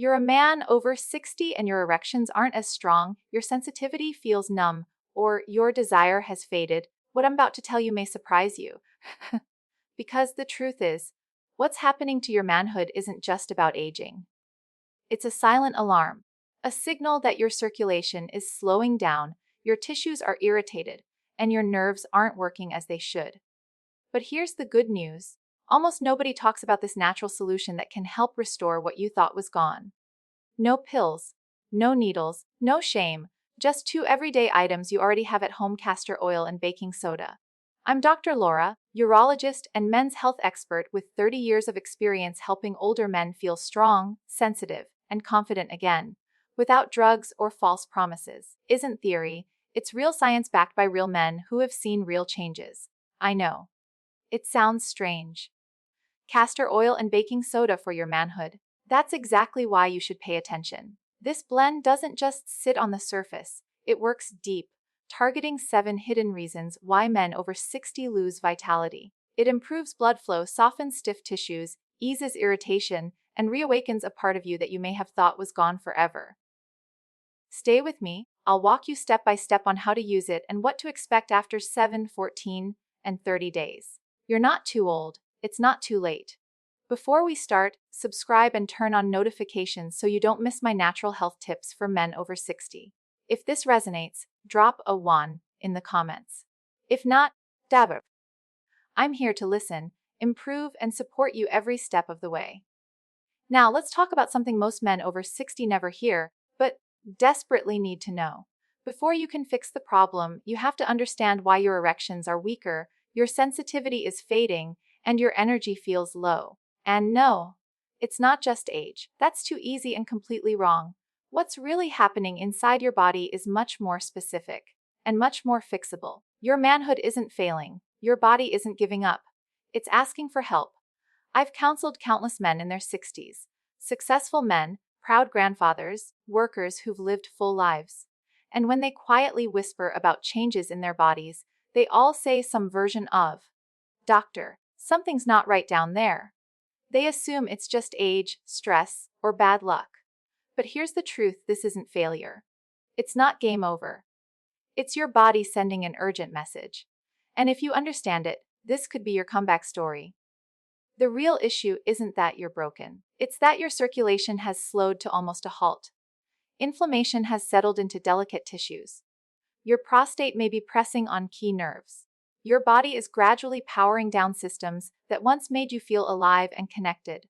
You're a man over 60 and your erections aren't as strong, your sensitivity feels numb, or your desire has faded, what I'm about to tell you may surprise you. Because the truth is, what's happening to your manhood isn't just about aging. It's a silent alarm, a signal that your circulation is slowing down, your tissues are irritated, and your nerves aren't working as they should. But here's the good news. Almost nobody talks about this natural solution that can help restore what you thought was gone. No pills, no needles, no shame, just two everyday items you already have at home: castor oil and baking soda. I'm Dr. Laura, urologist and men's health expert with 30 years of experience helping older men feel strong, sensitive, and confident again, without drugs or false promises. Isn't theory, it's real science backed by real men who have seen real changes. I know. It sounds strange. Castor oil and baking soda for your manhood. That's exactly why you should pay attention. This blend doesn't just sit on the surface, it works deep, targeting 7 hidden reasons why men over 60 lose vitality. It improves blood flow, softens stiff tissues, eases irritation, and reawakens a part of you that you may have thought was gone forever. Stay with me, I'll walk you step by step on how to use it and what to expect after 7, 14, and 30 days. You're not too old, it's not too late. Before we start, subscribe and turn on notifications so you don't miss my natural health tips for men over 60. If this resonates, drop a 1 in the comments. If not, dabber. I'm here to listen, improve, and support you every step of the way. Now let's talk about something most men over 60 never hear, but desperately need to know. Before you can fix the problem, you have to understand why your erections are weaker, your sensitivity is fading, and your energy feels low. And no, it's not just age. That's too easy and completely wrong. What's really happening inside your body is much more specific and much more fixable. Your manhood isn't failing. Your body isn't giving up. It's asking for help. I've counseled countless men in their 60s. Successful men, proud grandfathers, workers who've lived full lives. And when they quietly whisper about changes in their bodies, they all say some version of, "Doctor, something's not right down there." They assume it's just age, stress, or bad luck. But here's the truth: this isn't failure. It's not game over. It's your body sending an urgent message. And if you understand it, this could be your comeback story. The real issue isn't that you're broken. It's that your circulation has slowed to almost a halt. Inflammation has settled into delicate tissues. Your prostate may be pressing on key nerves. Your body is gradually powering down systems that once made you feel alive and connected.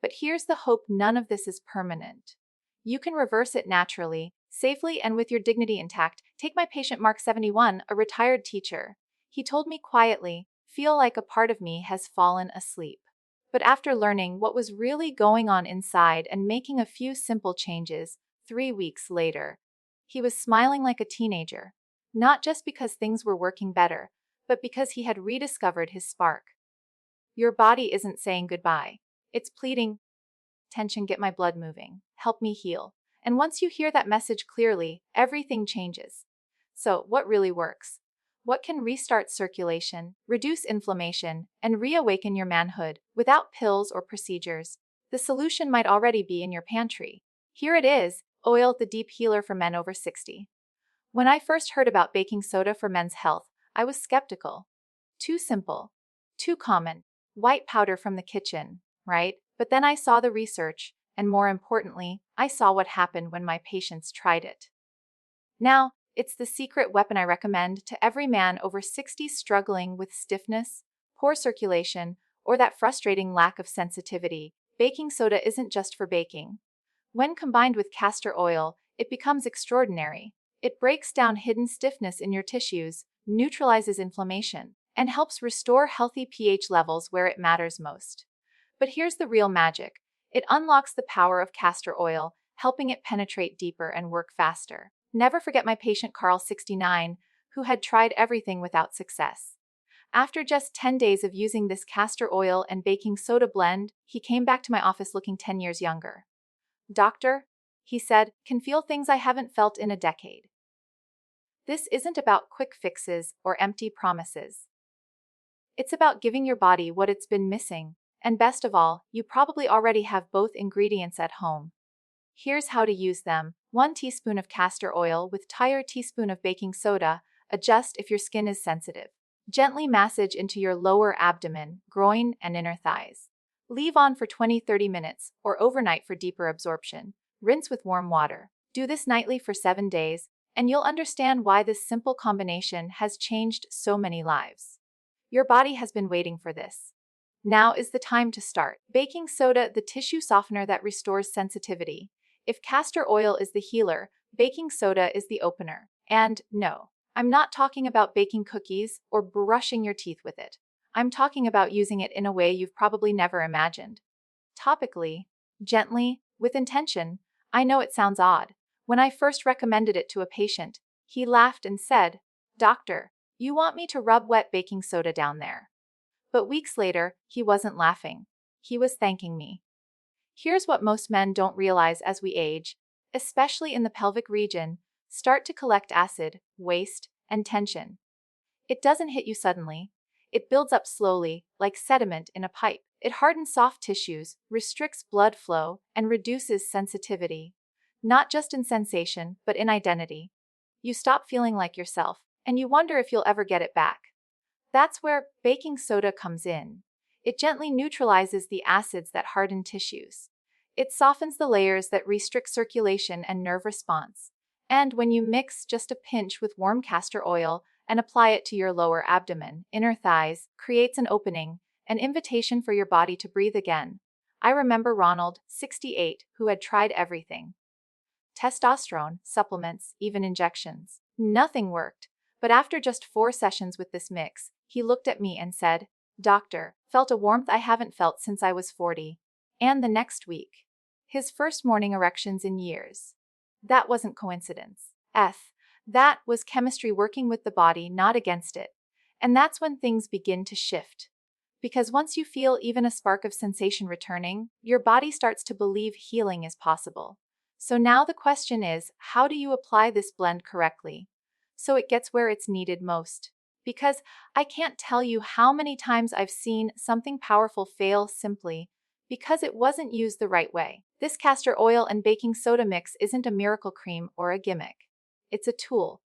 But here's the hope: none of this is permanent. You can reverse it naturally, safely, and with your dignity intact. Take my patient Mark, 71, a retired teacher. He told me quietly, "Feel like a part of me has fallen asleep." But after learning what was really going on inside and making a few simple changes, 3 weeks later, he was smiling like a teenager. Not just because things were working better, but because he had rediscovered his spark. Your body isn't saying goodbye. It's pleading, "Tension, get my blood moving. Help me heal." And once you hear that message clearly, everything changes. So, what really works? What can restart circulation, reduce inflammation, and reawaken your manhood without pills or procedures? The solution might already be in your pantry. Here it is: oil, the deep healer for men over 60. When I first heard about baking soda for men's health, I was skeptical. Too simple. Too common. White powder from the kitchen, right? But then I saw the research, and more importantly, I saw what happened when my patients tried it. Now, it's the secret weapon I recommend to every man over 60 struggling with stiffness, poor circulation, or that frustrating lack of sensitivity. Baking soda isn't just for baking. When combined with castor oil, it becomes extraordinary. It breaks down hidden stiffness in your tissues, neutralizes inflammation, and helps restore healthy pH levels where it matters most. But here's the real magic: it unlocks the power of castor oil, helping it penetrate deeper and work faster. Never forget my patient Carl, 69, who had tried everything without success. After just 10 days of using this castor oil and baking soda blend, he came back to my office looking 10 years younger. "Doctor," he said, "can feel things I haven't felt in a decade." This isn't about quick fixes or empty promises. It's about giving your body what it's been missing, and best of all, you probably already have both ingredients at home. Here's how to use them. 1 teaspoon of castor oil with entire teaspoon of baking soda. Adjust if your skin is sensitive. Gently massage into your lower abdomen, groin, and inner thighs. Leave on for 20-30 minutes or overnight for deeper absorption. Rinse with warm water. Do this nightly for 7 days, and you'll understand why this simple combination has changed so many lives. Your body has been waiting for this. Now is the time to start. Baking soda, the tissue softener that restores sensitivity. If castor oil is the healer, baking soda is the opener. And no, I'm not talking about baking cookies or brushing your teeth with it. I'm talking about using it in a way you've probably never imagined. Topically, gently, with intention. I know it sounds odd. When I first recommended it to a patient, he laughed and said, "Doctor, you want me to rub wet baking soda down there?" But weeks later, he wasn't laughing. He was thanking me. Here's what most men don't realize: as we age, especially in the pelvic region, start to collect acid, waste, and tension. It doesn't hit you suddenly. It builds up slowly, like sediment in a pipe. It hardens soft tissues, restricts blood flow, and reduces sensitivity. Not just in sensation, but in identity. You stop feeling like yourself, and you wonder if you'll ever get it back. That's where baking soda comes in. It gently neutralizes the acids that harden tissues. It softens the layers that restrict circulation and nerve response. And when you mix just a pinch with warm castor oil and apply it to your lower abdomen, inner thighs, creates an opening, an invitation for your body to breathe again. I remember Ronald, 68, who had tried everything. Testosterone, supplements, even injections. Nothing worked. But after just 4 sessions with this mix, he looked at me and said, "Doctor, felt a warmth I haven't felt since I was 40. And the next week, his first morning erections in years. That wasn't coincidence. That was chemistry working with the body, not against it. And that's when things begin to shift. Because once you feel even a spark of sensation returning, your body starts to believe healing is possible. So now the question is, how do you apply this blend correctly, so it gets where it's needed most? Because I can't tell you how many times I've seen something powerful fail simply because it wasn't used the right way. This castor oil and baking soda mix isn't a miracle cream or a gimmick. It's a tool.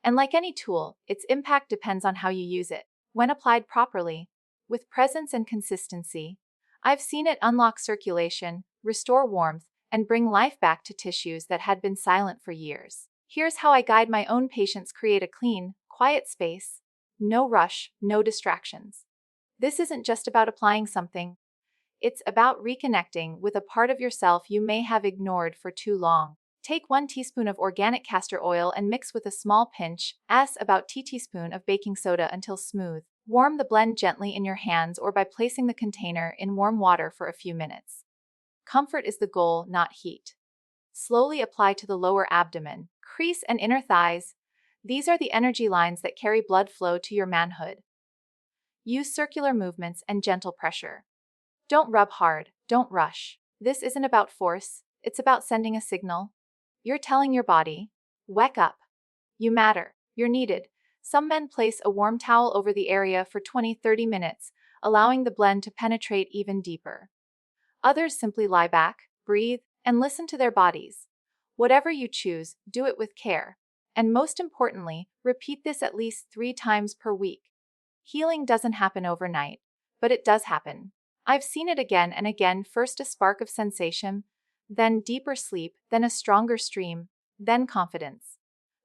And like any tool, its impact depends on how you use it. When applied properly, with presence and consistency, I've seen it unlock circulation, restore warmth, and bring life back to tissues that had been silent for years. Here's how I guide my own patients create a clean, quiet space. No rush, no distractions. This isn't just about applying something. It's about reconnecting with a part of yourself you may have ignored for too long. Take 1 teaspoon of organic castor oil and mix with a small pinch, about 2 teaspoon of baking soda until smooth. Warm the blend gently in your hands or by placing the container in warm water for a few minutes. Comfort is the goal, not heat. Slowly apply to the lower abdomen, crease, and inner thighs. These are the energy lines that carry blood flow to your manhood. Use circular movements and gentle pressure. Don't rub hard, don't rush. This isn't about force, it's about sending a signal. You're telling your body, wake up. You matter, you're needed. Some men place a warm towel over the area for 20-30 minutes, allowing the blend to penetrate even deeper. Others simply lie back, breathe, and listen to their bodies. Whatever you choose, do it with care. And most importantly, repeat this at least 3 times per week. Healing doesn't happen overnight, but it does happen. I've seen it again and again: first a spark of sensation, then deeper sleep, then a stronger stream, then confidence.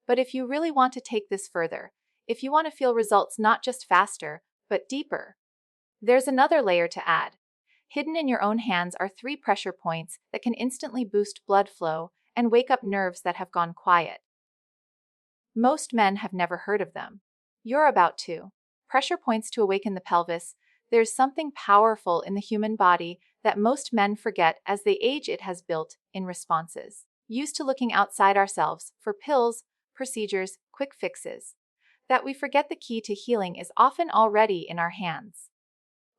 But if you really want to take this further, if you want to feel results not just faster, but deeper, there's another layer to add. Hidden in your own hands are 3 pressure points that can instantly boost blood flow and wake up nerves that have gone quiet. Most men have never heard of them. You're about to. Pressure points to awaken the pelvis. There's something powerful in the human body that most men forget as they age. It has built in responses, used to looking outside ourselves for pills, procedures, quick fixes, that we forget the key to healing is often already in our hands.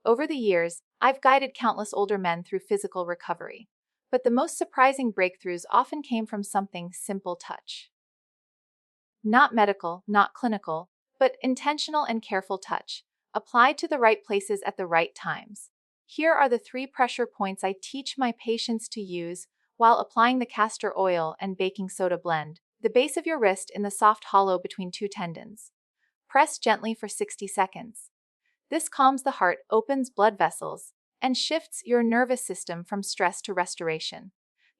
Over the years, I've guided countless older men through physical recovery, but the most surprising breakthroughs often came from something simple: touch. Not medical, not clinical, but intentional and careful touch, applied to the right places at the right times. Here are the 3 pressure points I teach my patients to use while applying the castor oil and baking soda blend, the base of your wrist in the soft hollow between two tendons. Press gently for 60 seconds. This calms the heart, opens blood vessels, and shifts your nervous system from stress to restoration.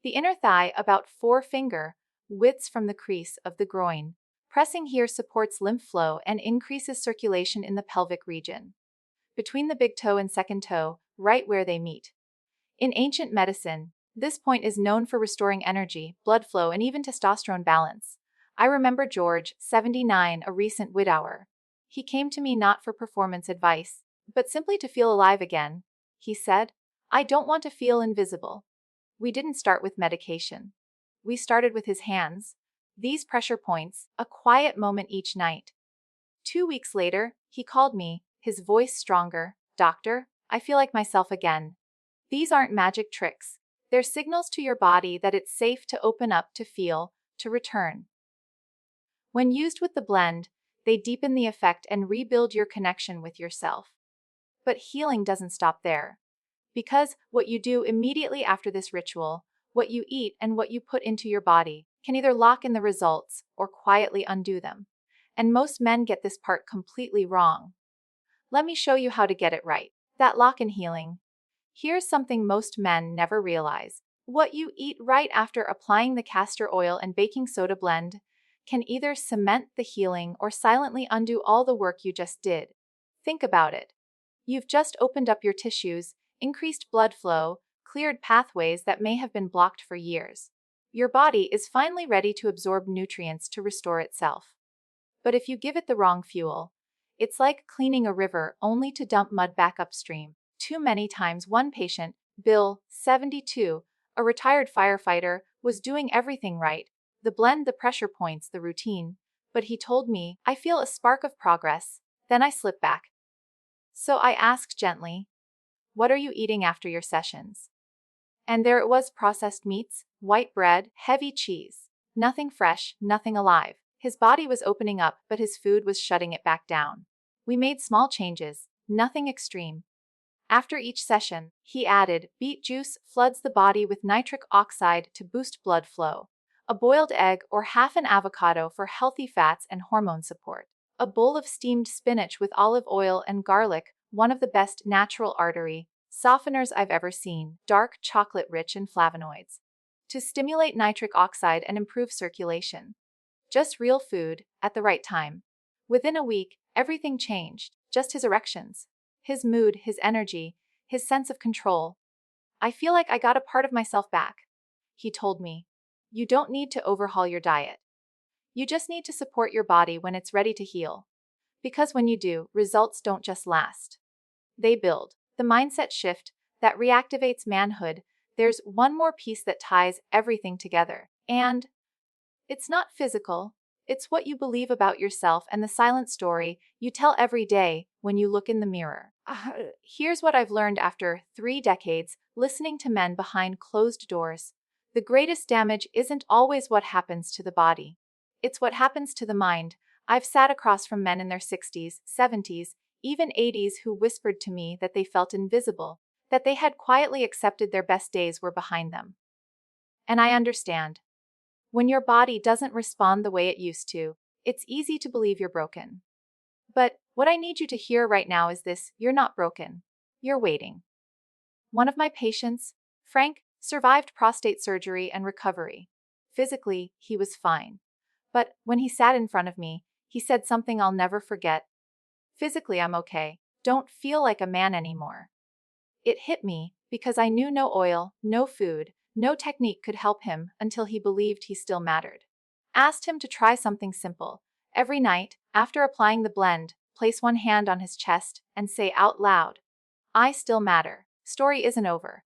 The inner thigh, about 4-finger widths from the crease of the groin. Pressing here supports lymph flow and increases circulation in the pelvic region. Between the big toe and second toe, right where they meet. In ancient medicine, this point is known for restoring energy, blood flow, and even testosterone balance. I remember George, 79, a recent widower. He came to me not for performance advice, but simply to feel alive again. He said, "I don't want to feel invisible." We didn't start with medication. We started with his hands. These pressure points, a quiet moment each night. 2 weeks later, he called me, his voice stronger. "Doctor, I feel like myself again." These aren't magic tricks. They're signals to your body that it's safe to open up, to feel, to return. When used with the blend, they deepen the effect and rebuild your connection with yourself. But healing doesn't stop there. Because what you do immediately after this ritual, what you eat and what you put into your body, can either lock in the results or quietly undo them. And most men get this part completely wrong. Let me show you how to get it right. That lock-in healing. Here's something most men never realize. What you eat right after applying the castor oil and baking soda blend can either cement the healing or silently undo all the work you just did. Think about it. You've just opened up your tissues, increased blood flow, cleared pathways that may have been blocked for years. Your body is finally ready to absorb nutrients to restore itself. But if you give it the wrong fuel, it's like cleaning a river only to dump mud back upstream. Too many times. One patient, Bill, 72, a retired firefighter, was doing everything right: the blend, the pressure points, the routine. But he told me, "I feel a spark of progress, then I slip back." So I asked gently, "What are you eating after your sessions?" And there it was: processed meats, white bread, heavy cheese. Nothing fresh, nothing alive. His body was opening up, but his food was shutting it back down. We made small changes, nothing extreme. After each session, he added, beet juice floods the body with nitric oxide to boost blood flow. A boiled egg or half an avocado for healthy fats and hormone support. A bowl of steamed spinach with olive oil and garlic, one of the best natural artery softeners I've ever seen. Dark chocolate rich in flavonoids. To stimulate nitric oxide and improve circulation. Just real food, at the right time. Within a week, everything changed. Just his erections. His mood, his energy, his sense of control. "I feel like I got a part of myself back," he told me. You don't need to overhaul your diet. You just need to support your body when it's ready to heal. Because when you do, results don't just last. They build. The mindset shift that reactivates manhood. There's one more piece that ties everything together. And it's not physical. It's what you believe about yourself and the silent story you tell every day when you look in the mirror. Here's what I've learned after 3 decades listening to men behind closed doors. The greatest damage isn't always what happens to the body. It's what happens to the mind. I've sat across from men in their 60s, 70s, even 80s who whispered to me that they felt invisible, that they had quietly accepted their best days were behind them. And I understand. When your body doesn't respond the way it used to, it's easy to believe you're broken. But what I need you to hear right now is this: you're not broken. You're waiting. One of my patients, Frank, survived prostate surgery and recovery. Physically, he was fine. But when he sat in front of me, he said something I'll never forget. "Physically, I'm okay. Don't feel like a man anymore." It hit me because I knew no oil, no food, no technique could help him until he believed he still mattered. Asked him to try something simple. Every night, after applying the blend, place one hand on his chest and say out loud, "I still matter. Story isn't over."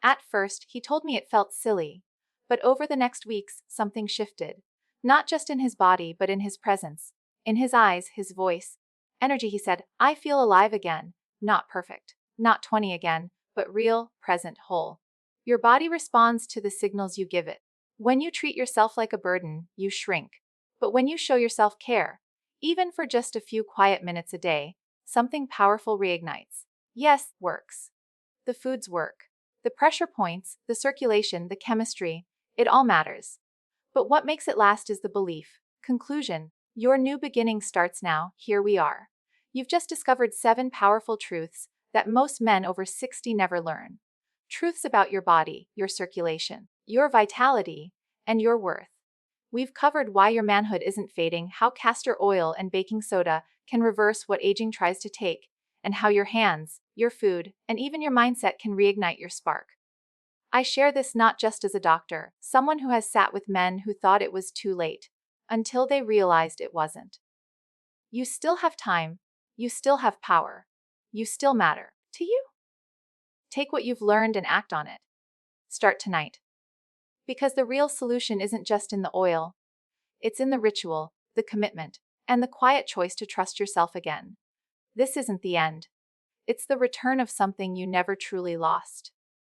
At first, he told me it felt silly. But over the next weeks, something shifted. Not just in his body, but in his presence. In his eyes, his voice. Energy. He said, "I feel alive again. Not perfect. Not 20 again, but real, present, whole." Your body responds to the signals you give it. When you treat yourself like a burden, you shrink. But when you show yourself care, even for just a few quiet minutes a day, something powerful reignites. Yes, works. The foods work. The pressure points, the circulation, the chemistry, it all matters. But what makes it last is the belief. Conclusion. Your new beginning starts now. Here we are. You've just discovered 7 powerful truths that most men over 60 never learn. Truths about your body, your circulation, your vitality, and your worth. We've covered why your manhood isn't fading, how castor oil and baking soda can reverse what aging tries to take, and how your hands, your food, and even your mindset can reignite your spark. I share this not just as a doctor, someone who has sat with men who thought it was too late, until they realized it wasn't. You still have time, you still have power, you still matter. To you? Take what you've learned and act on it. Start tonight. Because the real solution isn't just in the oil, it's in the ritual, the commitment, and the quiet choice to trust yourself again. This isn't the end. It's the return of something you never truly lost.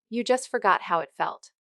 You just forgot how it felt.